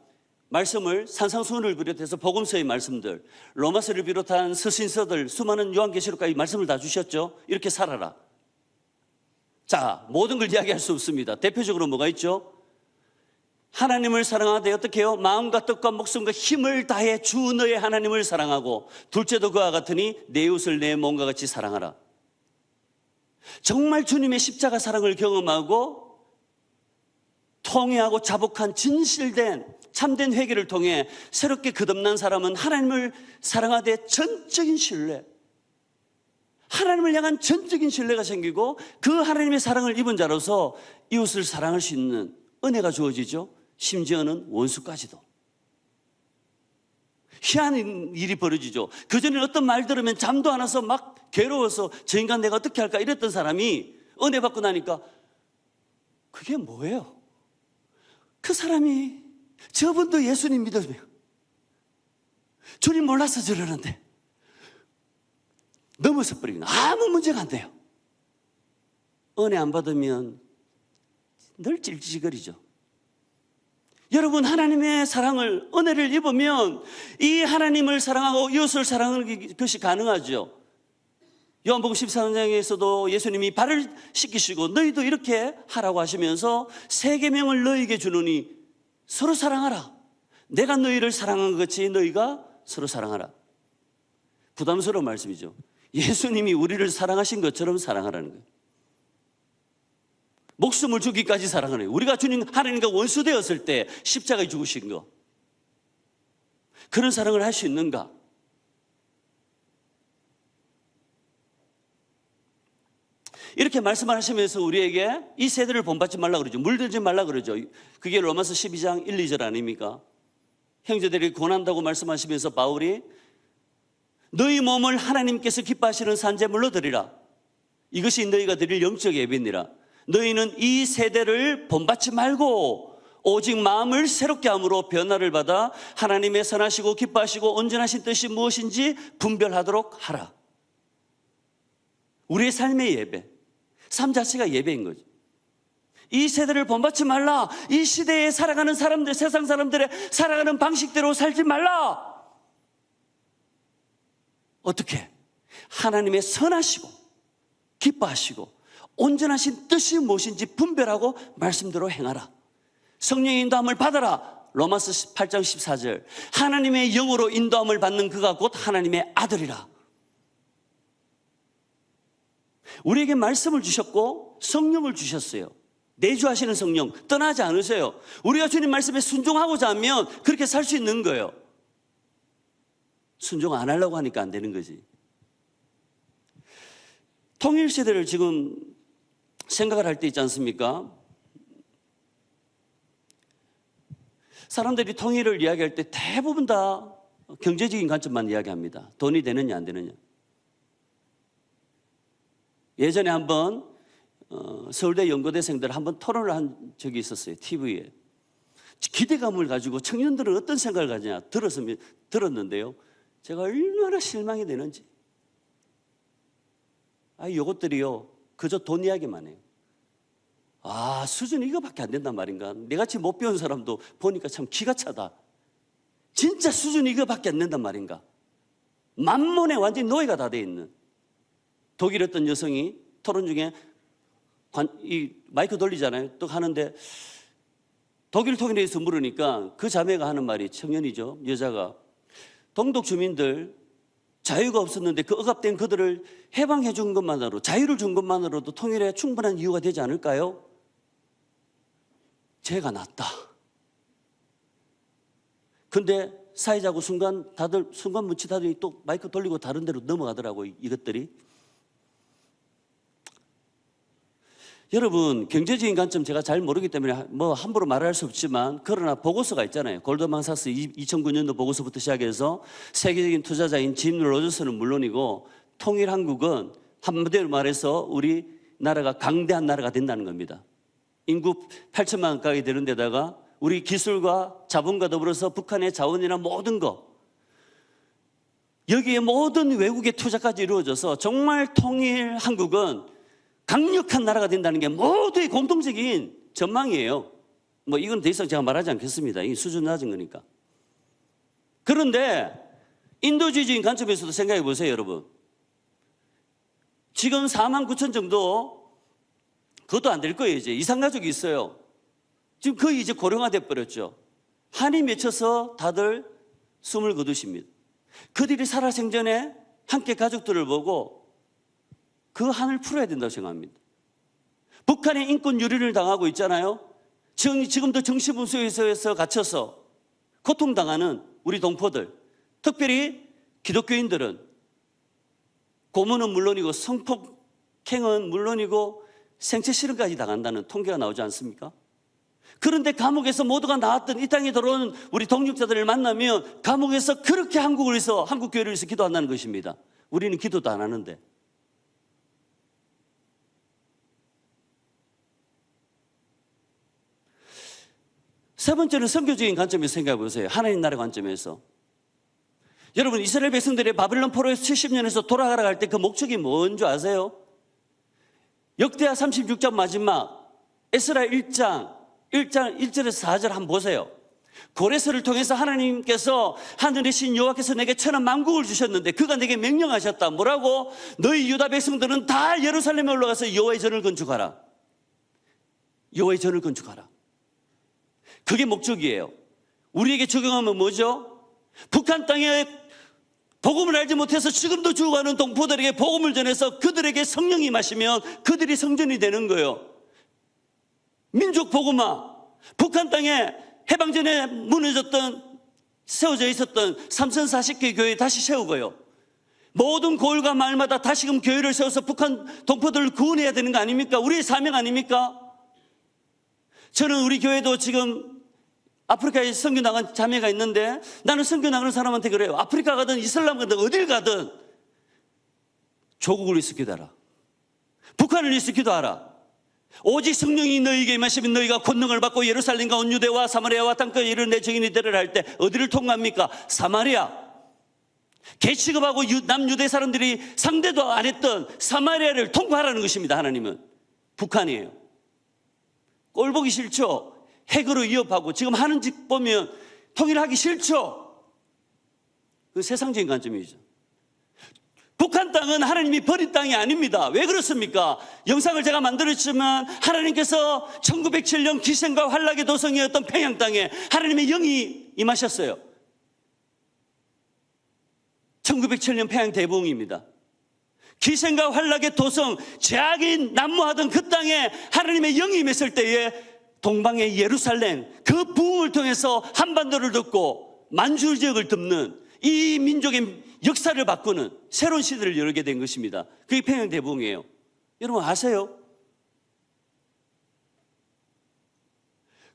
말씀을 산상수훈을 비롯해서 복음서의 말씀들, 로마서를 비롯한 서신서들, 수많은 요한계시록까지 말씀을 다 주셨죠. 이렇게 살아라. 자, 모든 걸 이야기할 수 없습니다. 대표적으로 뭐가 있죠? 하나님을 사랑하되 어떻게 해요? 마음과 뜻과 목숨과 힘을 다해 주 너의 하나님을 사랑하고 둘째도 그와 같으니 내 이웃을 내 몸과 같이 사랑하라. 정말 주님의 십자가 사랑을 경험하고 통회하고 자복한 진실된 참된 회개를 통해 새롭게 거듭난 사람은 하나님을 사랑하되 전적인 신뢰, 하나님을 향한 전적인 신뢰가 생기고 그 하나님의 사랑을 입은 자로서 이웃을 사랑할 수 있는 은혜가 주어지죠. 심지어는 원수까지도. 희한한 일이 벌어지죠. 그전에 어떤 말 들으면 잠도 안 와서 막 괴로워서 저 인간 내가 어떻게 할까 이랬던 사람이 은혜 받고 나니까 그게 뭐예요? 그 사람이 저분도 예수님 믿으며 주님 몰라서 저러는데 넘어서 버리면 아무 문제가 안 돼요. 은혜 안 받으면 늘 찔찔거리죠. 여러분, 하나님의 사랑을, 은혜를 입으면 이 하나님을 사랑하고 이웃을 사랑하는 것이 가능하죠. 요한복음 14장에서도 예수님이 발을 씻기시고 너희도 이렇게 하라고 하시면서 세 계명을 너희에게 주노니 서로 사랑하라. 내가 너희를 사랑한 것 같이 너희가 서로 사랑하라. 부담스러운 말씀이죠. 예수님이 우리를 사랑하신 것처럼 사랑하라는 거예요. 목숨을 주기까지 사랑하는 거예요. 우리가 주님 하나님과 원수되었을 때 십자가에 죽으신 거. 그런 사랑을 할 수 있는가? 이렇게 말씀을 하시면서 우리에게 이 세대를 본받지 말라 그러죠. 물들지 말라 그러죠. 그게 로마서 12장 1, 2절 아닙니까? 형제들이 권한다고 말씀하시면서 바울이 너희 몸을 하나님께서 기뻐하시는 산제물로 드리라. 이것이 너희가 드릴 영적 예배니라. 너희는 이 세대를 본받지 말고 오직 마음을 새롭게 함으로 변화를 받아 하나님의 선하시고 기뻐하시고 온전하신 뜻이 무엇인지 분별하도록 하라. 우리의 삶의 예배, 삶 자체가 예배인 거죠. 이 세대를 본받지 말라. 이 시대에 살아가는 사람들, 세상 사람들의 살아가는 방식대로 살지 말라. 어떻게? 하나님의 선하시고 기뻐하시고 온전하신 뜻이 무엇인지 분별하고 말씀대로 행하라. 성령의 인도함을 받아라. 로마서 8장 14절. 하나님의 영으로 인도함을 받는 그가 곧 하나님의 아들이라. 우리에게 말씀을 주셨고 성령을 주셨어요. 내주하시는 성령 떠나지 않으세요. 우리가 주님 말씀에 순종하고자 하면 그렇게 살 수 있는 거예요. 순종 안 하려고 하니까 안 되는 거지. 통일시대를 지금 생각을 할 때 있지 않습니까? 사람들이 통일을 이야기할 때 대부분 다 경제적인 관점만 이야기합니다. 돈이 되느냐 안 되느냐. 예전에 한번 서울대 연고대생들 한번 토론을 한 적이 있었어요. TV에. 기대감을 가지고 청년들은 어떤 생각을 가지냐 들었는데요. 제가 얼마나 실망이 되는지. 이것들이요. 그저 돈 이야기만 해요. 수준이 이거밖에 안 된단 말인가. 내같이 못 배운 사람도 보니까 참 기가 차다. 진짜 수준이 이거밖에 안 된단 말인가. 만몬에 완전히 노예가 다 돼 있는. 독일 어떤 여성이 토론 중에 이 마이크 돌리잖아요. 또 하는데 독일 통일에서 물으니까 그 자매가 하는 말이 청년이죠. 여자가 동독 주민들 자유가 없었는데 그 억압된 그들을 해방해 준 것만으로 자유를 준 것만으로도 통일에 충분한 이유가 되지 않을까요? 죄가 낫다. 근데 사회자고 다들 순간 묻히다더니 또 마이크 돌리고 다른 데로 넘어가더라고 이것들이. 여러분 경제적인 관점 제가 잘 모르기 때문에 함부로 말할 수 없지만 그러나 보고서가 있잖아요. 골드만삭스 2009년도 보고서부터 시작해서 세계적인 투자자인 짐 로저스는 물론이고 통일한국은 한마디로 말해서 우리나라가 강대한 나라가 된다는 겁니다. 인구 8천만 가까이 되는 데다가 우리 기술과 자본과 더불어서 북한의 자원이나 모든 것, 여기에 모든 외국의 투자까지 이루어져서 정말 통일 한국은 강력한 나라가 된다는 게 모두의 공통적인 전망이에요. 뭐 이건 더 이상 제가 말하지 않겠습니다. 이 수준 낮은 거니까. 그런데 인도주의적인 관점에서도 생각해 보세요, 여러분. 지금 4만 9천 정도, 그것도 안 될 거예요. 이제 이산가족이 있어요. 지금 거의 이제 고령화돼 버렸죠. 한이 맺혀서 다들 숨을 거두십니다. 그들이 살아생전에 함께 가족들을 보고 그 한을 풀어야 된다고 생각합니다. 북한의 인권 유린을 당하고 있잖아요. 지금도 정신분수에서 갇혀서 고통당하는 우리 동포들, 특별히 기독교인들은 고문은 물론이고 성폭행은 물론이고 생체 실험까지 당한다는 통계가 나오지 않습니까? 그런데 감옥에서 모두가 나왔던 이 땅에 들어온 우리 동역자들을 만나면 감옥에서 그렇게 한국을 위해서, 한국 교회를 위해서 기도한다는 것입니다. 우리는 기도도 안 하는데. 세 번째는 선교적인 관점에서 생각해 보세요. 하나님 나라 관점에서. 여러분, 이스라엘 백성들이 바벨론 포로에서 70년에서 돌아가라 할 때 그 목적이 뭔지 아세요? 역대하 36장 마지막 에스라 1장 1절에서 4절 한번 보세요. 고레스를 통해서 하나님께서 하늘의 신 여호와께서 내게 천한 만국을 주셨는데 그가 내게 명령하셨다. 뭐라고? 너희 유다 백성들은 다 예루살렘에 올라가서 여호와의 전을 건축하라. 여호와의 전을 건축하라. 그게 목적이에요. 우리에게 적용하면 뭐죠? 북한 땅에 복음을 알지 못해서 지금도 죽어가는 동포들에게 복음을 전해서 그들에게 성령이 임하시면 그들이 성전이 되는 거예요. 민족 복음화. 북한 땅에 해방 전에 무너졌던, 세워져 있었던 3,040개 교회 다시 세우고요. 모든 고을과 마을마다 다시금 교회를 세워서 북한 동포들을 구원해야 되는 거 아닙니까? 우리의 사명 아닙니까? 저는 우리 교회도 지금 아프리카에 선교 나간 자매가 있는데 나는 선교 나가는 사람한테 그래요. 아프리카 가든 이슬람 가든 어딜 가든 조국을 위해서 기도하라. 북한을 위해서 기도하라. 오직 성령이 너희에게 임하시면 너희가 권능을 받고 예루살렘과 온 유대와 사마리아와 땅끝에 이르는 내 증인이 되리라 할 때 어디를 통과합니까? 사마리아. 개 취급하고 남유대 사람들이 상대도 안 했던 사마리아를 통과하라는 것입니다. 하나님은. 북한이에요. 꼴 보기 싫죠? 핵으로 위협하고 지금 하는 짓 보면 통일하기 싫죠? 그 세상적인 관점이죠. 북한 땅은 하나님이 버린 땅이 아닙니다. 왜 그렇습니까? 영상을 제가 만들었지만 하나님께서 1907년 기생과 환락의 도성이었던 평양 땅에 하나님의 영이 임하셨어요. 1907년 평양 대부흥입니다. 기생과 환락의 도성, 죄악이 난무하던 그 땅에 하나님의 영이 임했을 때에 동방의 예루살렘, 그 부흥을 통해서 한반도를 덮고 만주 지역을 덮는 이 민족의 역사를 바꾸는 새로운 시대를 열게 된 것입니다. 그게 평양 대부흥이에요. 여러분 아세요?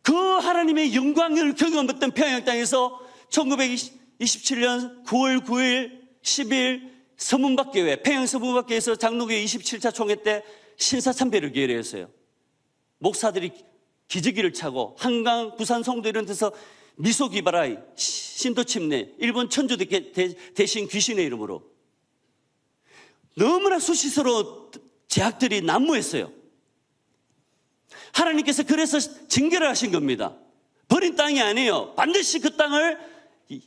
그 하나님의 영광을 경험했던 평양 땅에서 1927년 9월 9일 10일 서문박교회, 평양 서문박교회에서 장로교회 27차 총회 때 신사참배를 기회했어요. 목사들이 기저귀를 차고 한강, 부산, 송도 이런 데서 미소기바라이, 신도침례, 일본 천주 대신 귀신의 이름으로 너무나 수시스러운 제약들이 난무했어요. 하나님께서 그래서 징계를 하신 겁니다. 버린 땅이 아니에요. 반드시 그 땅을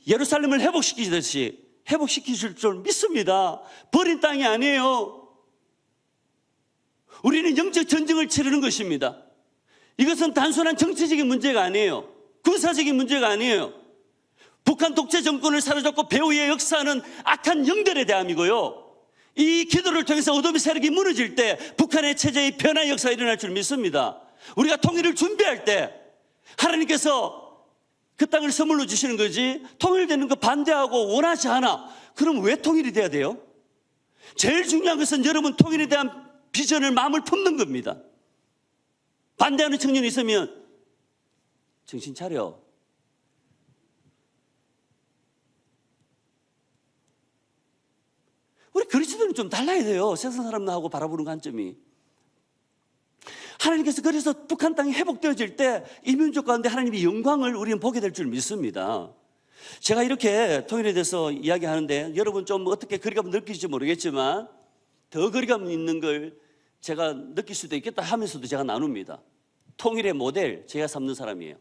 예루살렘을 회복시키듯이 회복시키실 줄 믿습니다. 버린 땅이 아니에요. 우리는 영적 전쟁을 치르는 것입니다. 이것은 단순한 정치적인 문제가 아니에요. 군사적인 문제가 아니에요. 북한 독재 정권을 사로잡고 배후에 역사하는 악한 영들의 대함이고요. 이 기도를 통해서 어둠의 세력이 무너질 때 북한의 체제의 변화 역사가 일어날 줄 믿습니다. 우리가 통일을 준비할 때 하나님께서 그 땅을 선물로 주시는 거지, 통일되는 거 반대하고 원하지 않아. 그럼 왜 통일이 돼야 돼요? 제일 중요한 것은 여러분 통일에 대한 비전을, 마음을 품는 겁니다. 반대하는 청년이 있으면 정신 차려. 우리 그렇지도 원수들은 좀 달라야 돼요. 세상 사람하고 바라보는 관점이. 하나님께서 그래서 북한 땅이 회복되어질 때 이 민족 가운데 하나님의 영광을 우리는 보게 될 줄 믿습니다. 제가 이렇게 통일에 대해서 이야기하는데 여러분 좀 어떻게 거리감을 느끼실지 모르겠지만 더 거리감 있는 걸 제가 느낄 수도 있겠다 하면서도 제가 나눕니다. 통일의 모델 제가 삼는 사람이에요.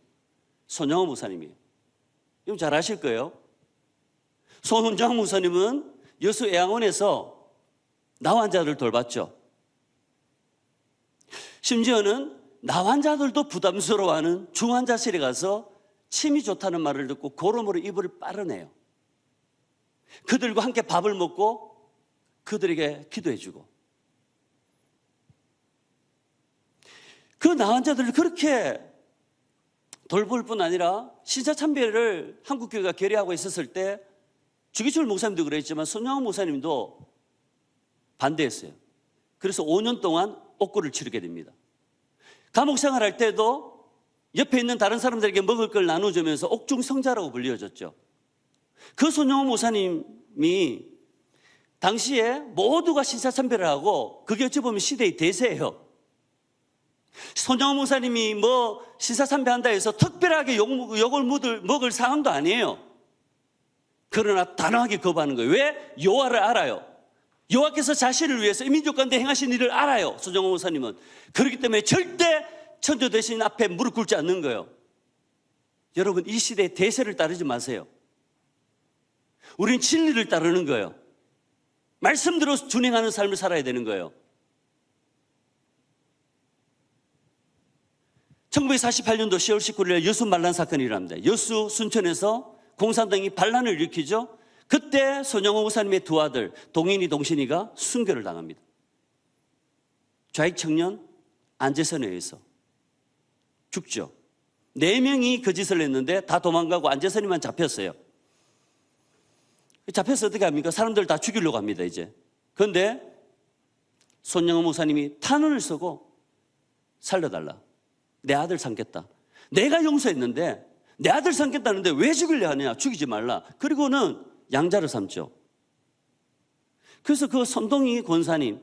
손영호 목사님이에요. 이건 잘 아실 거예요. 손훈장 목사님은 여수 애양원에서 나환자를 돌봤죠. 심지어는 나환자들도 부담스러워하는 중환자실에 가서 침이 좋다는 말을 듣고 고름으로 이불을 빨아내요. 그들과 함께 밥을 먹고 그들에게 기도해주고, 그 나환자들을 그렇게 돌볼 뿐 아니라 신사참배를 한국교회가 결의하고 있었을 때 주기철 목사님도 그랬지만 손영호 목사님도 반대했어요. 그래서 5년 동안 옥고를 치르게 됩니다. 감옥 생활할 때도 옆에 있는 다른 사람들에게 먹을 걸 나눠주면서 옥중성자라고 불리워졌죠. 그 손영호 목사님이 당시에 모두가 신사참배를 하고, 그게 어찌 보면 시대의 대세예요. 손영호 목사님이 뭐 신사참배한다 해서 특별하게 욕을 먹을 상황도 아니에요. 그러나 단호하게 거부하는 거예요. 왜? 여호와를 알아요. 여호와께서 자신을 위해서 이 민족 가운데 행하신 일을 알아요. 손영호 목사님은. 그렇기 때문에 절대 천주 대신 앞에 무릎 꿇지 않는 거예요. 여러분, 이 시대의 대세를 따르지 마세요. 우린 진리를 따르는 거예요. 말씀대로 준행하는 삶을 살아야 되는 거예요. 1948년도 10월 19일 여수 만란 사건이 일어납니다. 여수 순천에서 공산당이 반란을 일으키죠. 그때 손영호 목사님의 두 아들 동인이 동신이가 순교를 당합니다. 좌익 청년 안재선에 의해서 죽죠. 4명이 그 짓을 했는데 다 도망가고 안재선이만 잡혔어요. 잡혀서 어떻게 합니까? 사람들 다 죽이려고 합니다, 이제. 그런데 손영호 목사님이 탄원을 쓰고 살려달라. 내 아들 삼겠다. 내가 용서했는데 내 아들 삼겠다는데 왜 죽이려 하냐? 죽이지 말라. 그리고는 양자를 삼죠. 그래서 그 손동희 권사님,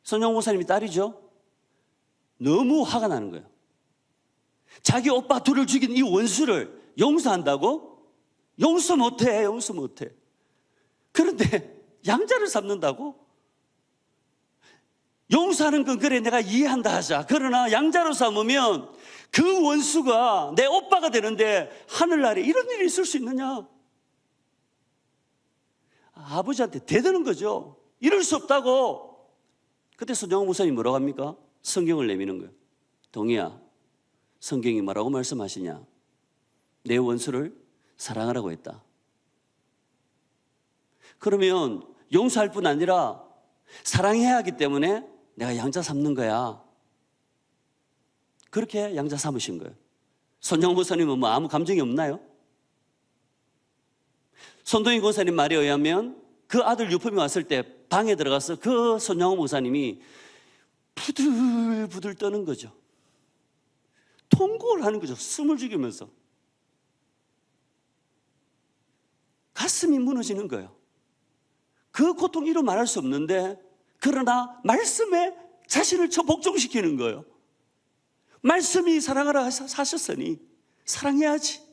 손영호 목사님이 딸이죠. 너무 화가 나는 거예요. 자기 오빠 둘을 죽인 이 원수를 용서한다고? 용서 못해. 그런데 양자를 삼는다고? 용서하는 건 그래 내가 이해한다 하자. 그러나 양자로 삼으면 그 원수가 내 오빠가 되는데 하늘나라에 이런 일이 있을 수 있느냐? 아버지한테 대드는 거죠. 이럴 수 없다고. 그때 손영호 목사님이 뭐라고 합니까? 성경을 내미는 거예요. 동희야, 성경이 뭐라고 말씀하시냐? 내 원수를 사랑하라고 했다. 그러면 용서할 뿐 아니라 사랑해야 하기 때문에 내가 양자 삼는 거야. 그렇게 양자 삼으신 거예요. 손영호 목사님은 뭐 아무 감정이 없나요? 손동희 권사님 말에 의하면 그 아들 유품이 왔을 때 방에 들어가서 그 손영호 목사님이 부들부들 떠는 거죠. 통곡을 하는 거죠. 숨을 죽이면서. 가슴이 무너지는 거예요. 그 고통 이루 말할 수 없는데, 그러나 말씀에 자신을 복종시키는 거예요. 말씀이 사랑하라 하셨으니 사랑해야지.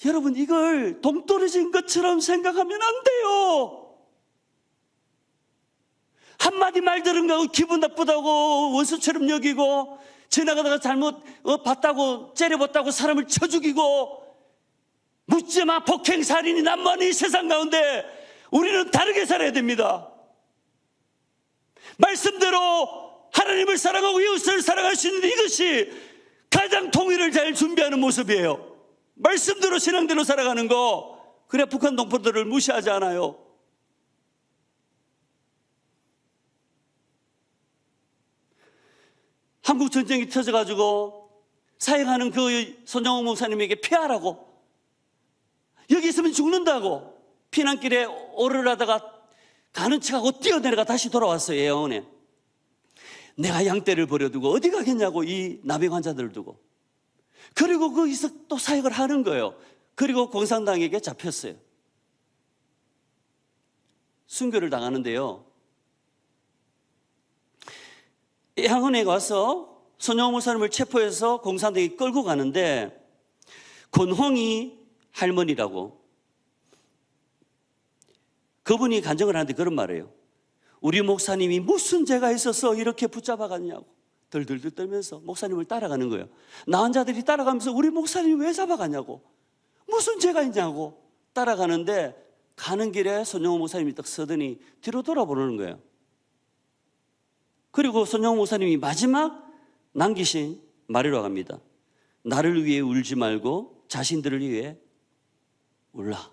여러분, 이걸 동떨어진 것처럼 생각하면 안 돼요. 한마디 말 들은 거 기분 나쁘다고 원수처럼 여기고, 지나가다가 잘못 봤다고 째려봤다고 사람을 쳐 죽이고, 묻지마 폭행살인이 난무하는 이 세상 가운데 우리는 다르게 살아야 됩니다. 말씀대로 하나님을 사랑하고 이웃을 사랑할 수 있는 이것이 가장 통일을 잘 준비하는 모습이에요. 말씀대로 신앙대로 살아가는 거. 그래 북한 동포들을 무시하지 않아요. 한국 전쟁이 터져가지고 사역하는 그 손영호 목사님에게 피하라고, 여기 있으면 죽는다고 피난길에 오르려다가 가는 척하고 뛰어내려가 다시 돌아왔어요. 예언에. 내가 양떼를 버려두고 어디 가겠냐고, 이 나병 환자들을 두고. 그리고 거기서 또 사역을 하는 거예요. 그리고 공산당에게 잡혔어요. 순교를 당하는데요. 양원에 와서 손영호 목사님을 체포해서 공산당이 끌고 가는데 권홍이 할머니라고 그분이 간증을 하는데 그런 말이에요. 우리 목사님이 무슨 죄가 있어서 이렇게 붙잡아갔냐고 덜덜덜 떨면서 목사님을 따라가는 거예요. 나은 자들이 따라가면서 우리 목사님이 왜 잡아가냐고 무슨 죄가 있냐고 따라가는데 가는 길에 손영호 목사님이 딱 서더니 뒤로 돌아보는 거예요. 그리고 손영호 목사님이 마지막 남기신 말이라고 합니다. 나를 위해 울지 말고 자신들을 위해 울라.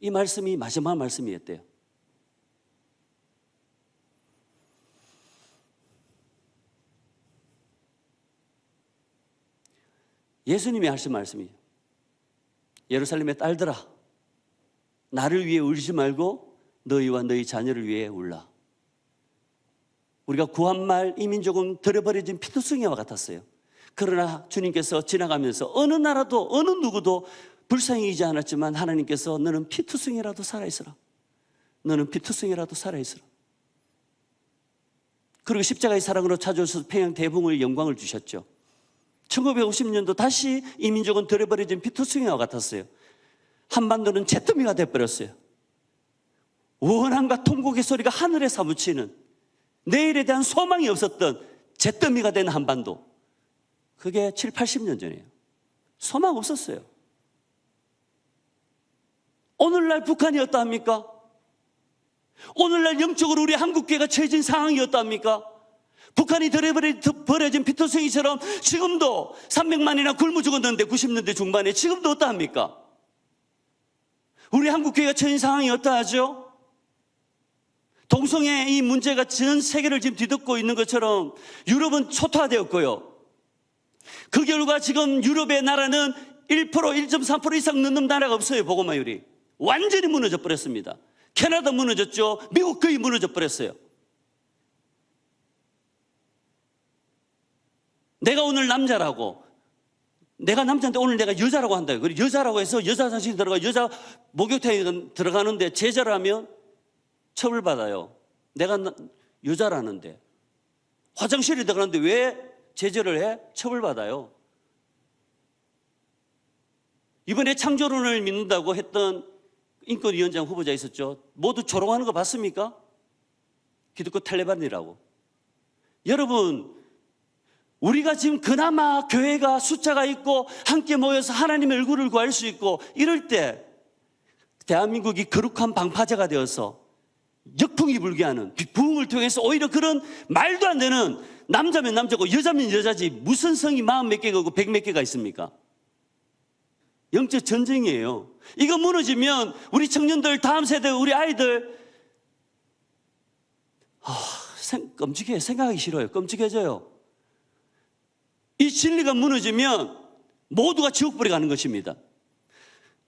이 말씀이 마지막 말씀이었대요. 예수님이 하신 말씀이에요. 예루살렘의 딸들아, 나를 위해 울지 말고 너희와 너희 자녀를 위해 울라. 우리가 구한 말 이 민족은 들여버려진 피투성이와 같았어요. 그러나 주님께서 지나가면서 어느 나라도 어느 누구도 불쌍히 여기지 않았지만 하나님께서 너는 피투성이라도 살아있으라. 너는 피투성이라도 살아있으라. 그리고 십자가의 사랑으로 찾아오셔서 평양 대붕을 영광을 주셨죠. 1950년도 다시 이 민족은 들여버려진 피투성이와 같았어요. 한반도는 잿더미가 돼버렸어요. 원한과 통곡의 소리가 하늘에 사무치는 내일에 대한 소망이 없었던 잿더미가 된 한반도. 그게 7, 80년 전이에요. 소망 없었어요. 오늘날 북한이 어떠합니까? 오늘날 영적으로 우리 한국교회가 처해진 상황이 어떠합니까? 북한이 들여버려진 피투성이처럼 지금도 300만이나 굶어 죽었는데 90년대 중반에 지금도 어떠합니까? 우리 한국교회가 처해진 상황이 어떠하죠? 동성애 이 문제가 전 세계를 지금 뒤덮고 있는 것처럼 유럽은 초토화되었고요. 그 결과 지금 유럽의 나라는 1%, 1.3% 이상 넣는 나라가 없어요. 복음화율이. 완전히 무너져 버렸습니다. 캐나다 무너졌죠. 미국 거의 무너져 버렸어요. 내가 오늘 남자라고, 내가 남자인데 오늘 내가 여자라고 한다. 그리고 여자라고 해서 여자 화장실에 들어가 여자 목욕탕에 들어가는데 제자를 하면 처벌받아요. 내가 여자라는데 화장실에 들어가는데 왜 제재를 해? 처벌받아요. 이번에 창조론을 믿는다고 했던 인권위원장 후보자 있었죠. 모두 조롱하는 거 봤습니까? 기독교 탈레반이라고. 여러분, 우리가 지금 그나마 교회가 숫자가 있고 함께 모여서 하나님의 얼굴을 구할 수 있고 이럴 때 대한민국이 거룩한 방파제가 되어서 역풍이 불게 하는 부흥을 통해서 오히려 그런 말도 안 되는 남자면 남자고 여자면 여자지 무슨 성이 40몇 개가 있고 100몇 개가 있습니까? 영적 전쟁이에요. 이거 무너지면 우리 청년들 다음 세대 우리 아이들 끔찍해요. 생각하기 싫어요. 끔찍해져요. 이 진리가 무너지면 모두가 지옥불에 가는 것입니다.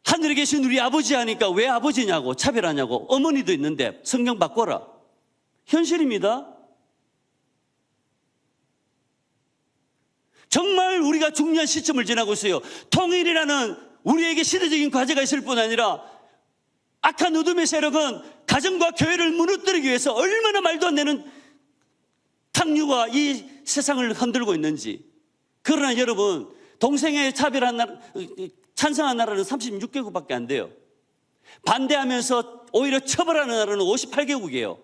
하늘에 계신 우리 아버지 하니까 왜 아버지냐고 차별하냐고 어머니도 있는데 성경 바꿔라. 현실입니다. 정말 우리가 중요한 시점을 지나고 있어요. 통일이라는 우리에게 시대적인 과제가 있을 뿐 아니라 악한 어둠의 세력은 가정과 교회를 무너뜨리기 위해서 얼마나 말도 안 되는 탕류와 이 세상을 흔들고 있는지. 그러나 여러분, 동성애에 차별한 나라, 찬성한 나라는 36개국밖에 안 돼요. 반대하면서 오히려 처벌하는 나라는 58개국이에요.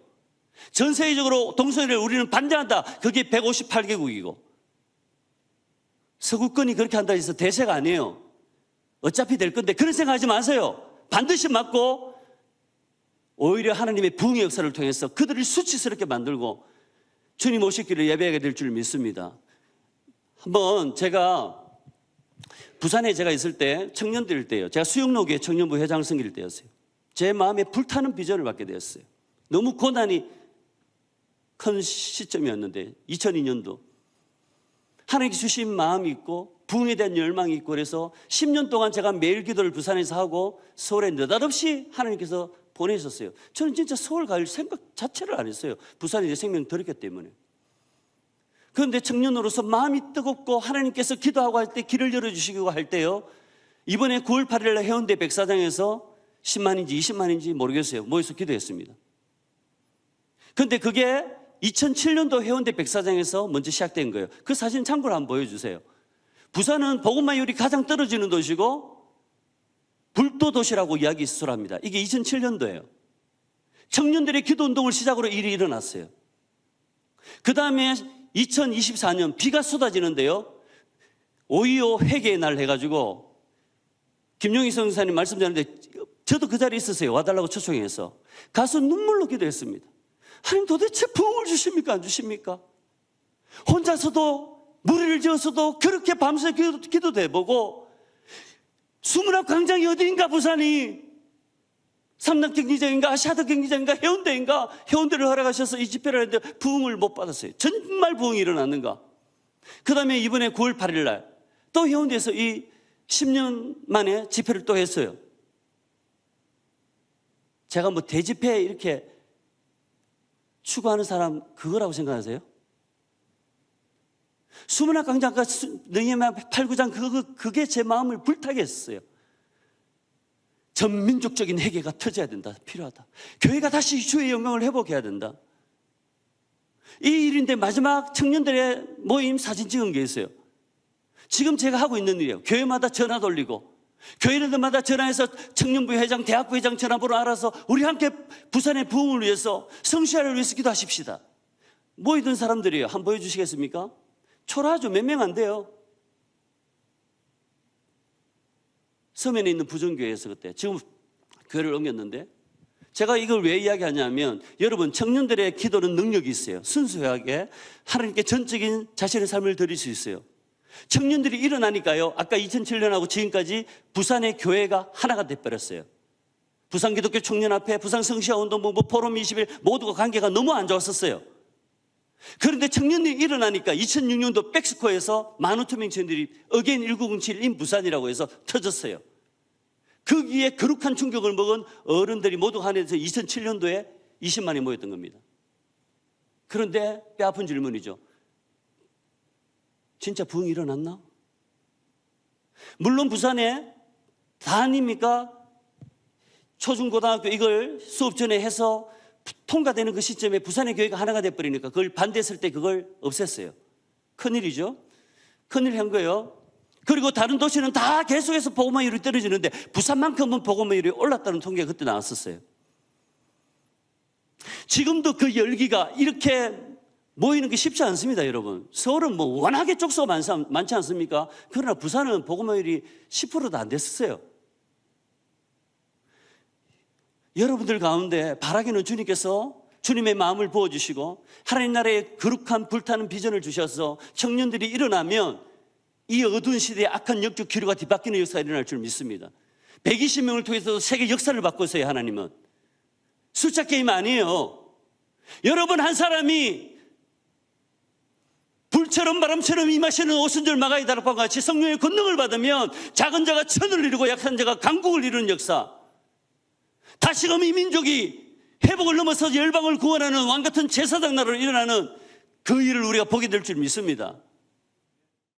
전 세계적으로 동성애를 우리는 반대한다. 그게 158개국이고. 서구권이 그렇게 한다 해서 대세가 아니에요. 어차피 될 건데 그런 생각하지 마세요. 반드시 맞고 오히려 하나님의 부흥의 역사를 통해서 그들을 수치스럽게 만들고 주님 오실 길을 예배하게 될 줄 믿습니다. 한번 제가 부산에 제가 있을 때 청년들 때요. 제가 수영로교회 청년부 회장 섬길 때였어요. 제 마음에 불타는 비전을 받게 되었어요. 너무 고난이 큰 시점이었는데 2002년도 하나님께 주신 마음이 있고 부흥에 대한 열망이 있고 그래서 10년 동안 제가 매일 기도를 부산에서 하고 서울에 느닷없이 하나님께서 보내셨어요. 저는 진짜 서울 갈 생각 자체를 안 했어요. 부산에 제 생명 들었기 때문에. 그런데 청년으로서 마음이 뜨겁고 하나님께서 기도하고 할 때 길을 열어주시고 할 때요. 이번에 9월 8일 해운대 백사장에서 10만인지 20만인지 모르겠어요. 모여서 기도했습니다. 그런데 그게 2007년도 해운대 백사장에서 먼저 시작된 거예요. 그 사진 참고로 한번 보여주세요. 부산은 복음화율이 가장 떨어지는 도시고 불도 도시라고 이야기 수술합니다. 이게 2007년도예요. 청년들의 기도 운동을 시작으로 일이 일어났어요. 그 다음에 2024년 비가 쏟아지는데요. 5.25 회개의 날 해가지고 김용희 선생님 말씀 드렸는데 저도 그 자리에 있었어요. 와달라고 초청해서 가서 눈물로 기도했습니다. 하나님 도대체 부흥을 주십니까? 안 주십니까? 혼자서도 무리를 지어서도 그렇게 밤새 기도도 해보고 수문학 광장이 어디인가 부산이 삼당 경기장인가 아시아드 경기장인가 해운대인가 해운대를 허락하셔서 이 집회를 했는데 부흥을 못 받았어요. 정말 부흥이 일어났는가? 그 다음에 이번에 9월 8일 날 또 해운대에서 이 10년 만에 집회를 또 했어요. 제가 뭐 대집회 이렇게 추구하는 사람 그거라고 생각하세요? 수문학 광장과 느헤미야 8, 9장 그게 제 마음을 불타게 했어요. 전민족적인 회개가 터져야 된다. 필요하다. 교회가 다시 주의 영광을 회복해야 된다. 이 일인데 마지막 청년들의 모임 사진 찍은 게 있어요. 지금 제가 하고 있는 일이에요. 교회마다 전화 돌리고 교회들마다 전화해서 청년부 회장, 대학부 회장 전화번호 알아서 우리 함께 부산의 부흥을 위해서 성시화를 위해서 기도하십시다. 모이던 사람들이에요. 한번 보여주시겠습니까? 초라하죠. 몇 명 안 돼요. 서면에 있는 부정교회에서 그때 지금 교회를 옮겼는데 제가 이걸 왜 이야기하냐면 여러분 청년들의 기도는 능력이 있어요. 순수하게 하나님께 전적인 자신의 삶을 드릴 수 있어요. 청년들이 일어나니까요. 아까 2007년하고 지금까지 부산의 교회가 하나가 돼버렸어요. 부산기독교 청년합회, 부산성시화운동본부, 포럼 20일 모두가 관계가 너무 안 좋았었어요. 그런데 청년들이 일어나니까 2006년도 백스코에서 15,000명 청년들이 어게인 1907 인 부산이라고 해서 터졌어요. 거기에 거룩한 충격을 먹은 어른들이 모두 한해서 2007년도에 20만이 모였던 겁니다. 그런데 뼈아픈 질문이죠. 진짜 부흥이 일어났나? 물론 부산에 다 아닙니까? 초중고등학교 이걸 수업 전에 해서 통과되는 그 시점에 부산의 교회가 하나가 돼버리니까 그걸 반대했을 때 그걸 없앴어요. 큰일이죠. 큰일 한 거예요. 그리고 다른 도시는 다 계속해서 복음화율이 떨어지는데 부산만큼은 복음화율이 올랐다는 통계가 그때 나왔었어요. 지금도 그 열기가 이렇게 모이는 게 쉽지 않습니다, 여러분. 서울은 뭐 워낙에 쪽수가 많지 않습니까? 그러나 부산은 복음화율이 10%도 안 됐었어요. 여러분들 가운데 바라기는 주님께서 주님의 마음을 부어주시고 하나님 나라의 거룩한 불타는 비전을 주셔서 청년들이 일어나면 이 어두운 시대의 악한 역적 기류가 뒤바뀌는 역사가 일어날 줄 믿습니다. 120명을 통해서 세계 역사를 바꿨어요. 하나님은 숫자 게임 아니에요. 여러분 한 사람이 불처럼 바람처럼 임하시는 오순절 마가의 다락방과 같이 성령의 권능을 받으면 작은 자가 천을 이루고 약한 자가 강국을 이루는 역사, 다시금 이 민족이 회복을 넘어서 열방을 구원하는 왕같은 제사장 나라로 일어나는 그 일을 우리가 보게 될 줄 믿습니다.